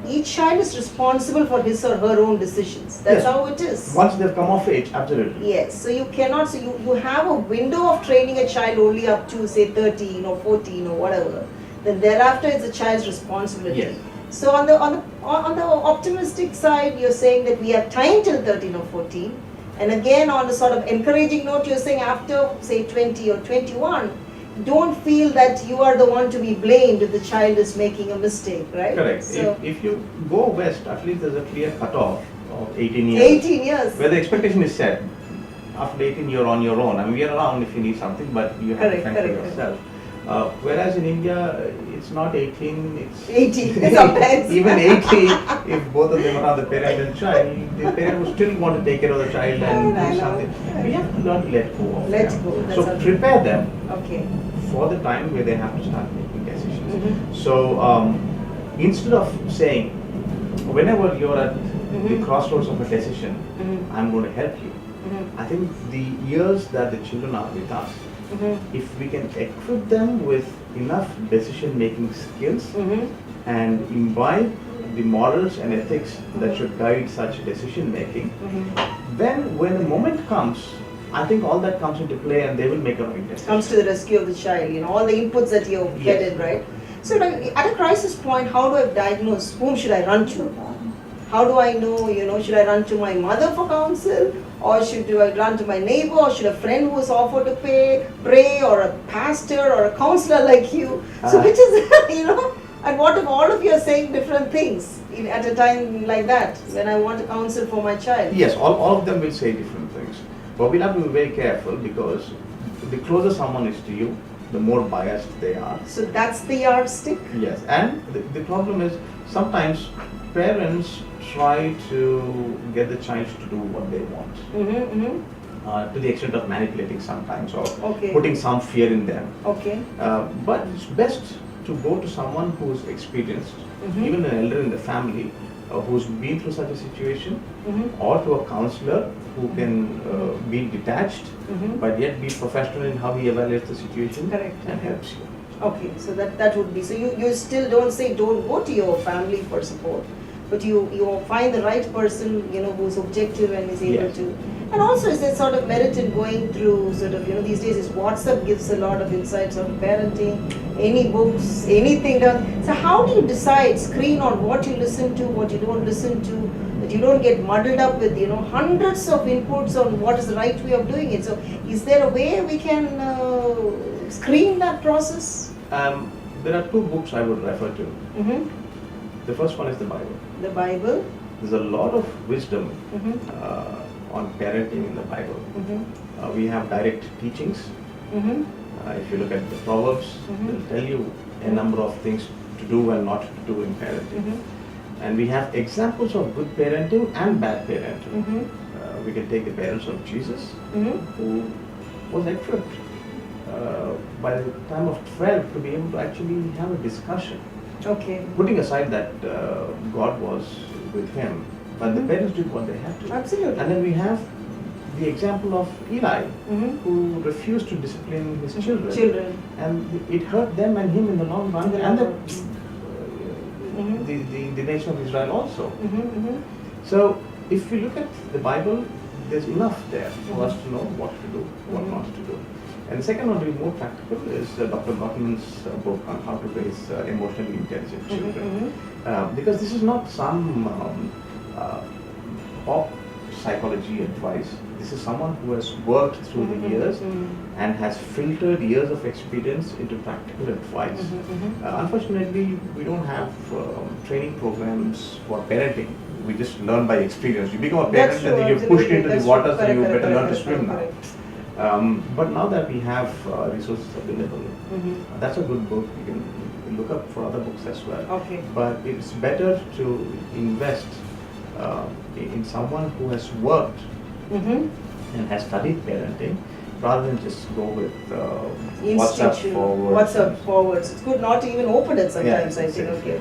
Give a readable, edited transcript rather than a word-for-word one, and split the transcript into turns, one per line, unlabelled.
each child is responsible for his or her own decisions. That's
Yes.
how it is.
Once they've come of age, absolutely.
Yes, so you cannot, so you have a window of training a child only up to say 13 or 14 or whatever. Then thereafter it's a child's responsibility.
Yes.
So on the optimistic side, you're saying that we have time till 13 or 14. And again, on the sort of encouraging note, you're saying after say 20 or 21, don't feel that you are the one to be blamed if the child is making a mistake, right?
Correct.
So
If you go west, at least there's a clear cutoff of 18 years.
18 years.
Where the expectation is set. After 18, you're on your own. I mean, we are around if you need something, but you have to fend for yourself. Whereas in India, it's not 18, it's
18 sometimes.
even 80, if both of them are on the parent and child, the parent will still want to take care of the child and
I
do
know.
something. We have to learn to let go of
Let
them.
go, that's
So
all.
prepare them
Okay.
for the time where they have to start making decisions.
Mhm.
So instead of saying, whenever you're at the
Mhm.
crossroads of a decision,
Mhm.
I'm going to help you.
Mhm.
I think the years that the children are with us,
Mhm.
if we can equip them with enough decision-making skills
Mhm.
and imbibe the morals and ethics that should guide such decision-making,
Mhm.
then when the moment comes, I think all that comes into play and they will make a right decision.
Comes to the rescue of the child, all the inputs that you get
Yes.
in, right? So like, at a crisis point, how do I diagnose whom should I run to? How do I know, should I run to my mother for counsel, or do I run to my neighbor, or should a friend who is offered to pray, or a pastor, or a counselor like you? So which is, and what if all of you are saying different things at a time like that, when I want to counsel for my child?
Yes, all of them will say different things. But we'll have to be very careful because the closer someone is to you, the more biased they are.
So that's the yardstick?
Yes, and the problem is sometimes parents try to get the child to do what they want.
Mm-hmm, mm-hmm.
To the extent of manipulating sometimes or
Okay.
putting some fear in them.
Okay.
But it's best to go to someone who's experienced,
Mhm.
even an elder in the family who's been through such a situation,
Mm-hmm.
or to a counselor who can be detached
Mm-hmm.
but yet be professional in how he evaluates the situation
Correct.
and helps you.
Okay, so that would be, so you still don't say don't go to your family for support, but you find the right person, who's objective and is able
Yes.
to. And also is there sort of merit in going through sort of, these days is WhatsApp gives a lot of insights on parenting, any books, anything done. So how do you decide, screen on what you listen to, what you don't listen to, that you don't get muddled up with, hundreds of inputs on what is the right way of doing it. So is there a way we can screen that process?
There are two books I would refer to.
Mm-hmm.
The first one is the Bible.
The Bible.
There's a lot of wisdom
Mm-hmm.
on parenting in the Bible.
Mm-hmm.
We have direct teachings.
Mm-hmm.
If you look at the Proverbs,
Mhm.
they'll tell you a number of things to do and not to do in parenting.
Mm-hmm.
And we have examples of good parenting and bad parenting.
Mm-hmm.
We can take the parents of Jesus,
Mm-hmm.
who was equipped by the time of 12 to be able to actually have a discussion.
Okay.
Putting aside that God was with him, but the
Mhm.
parents did what they had to.
Absolutely.
And then we have the example of Eli,
Mm-hmm.
who refused to discipline his children.
Children.
And it hurt them and him in the long run,
In the
and
long Mhm.
the nation of Israel also.
Mm-hmm. Mm-hmm.
So, if we look at the Bible, there's enough there for us to know what to do, what
Mhm.
not to do. And the second one, to be more practical, is Dr. Gottman's book on how to raise emotionally intelligent children.
Mm-hmm.
Because this is not some pop psychology advice. This is someone who has worked through the years and has filtered years of experience into practical advice.
Mm-hmm.
Unfortunately, we don't have training programs for parenting. We just learn by experience. You become a parent
That's true,
and then you're pushed
absolutely.
into the
That's
waters
true.
and you
Correct,
better learn to
correct,
swim now.
correct.
But now that we have resources available,
Mm-hmm.
that's a good book. You can look up for other books as well.
Okay.
But it's better to invest in someone who has worked
Mm-hmm.
and has studied parenting rather than just go with WhatsApp
Institute.
forward.
WhatsApp forwards. It's good not to even open it sometimes,
Yeah,
I think.
exactly.
Okay.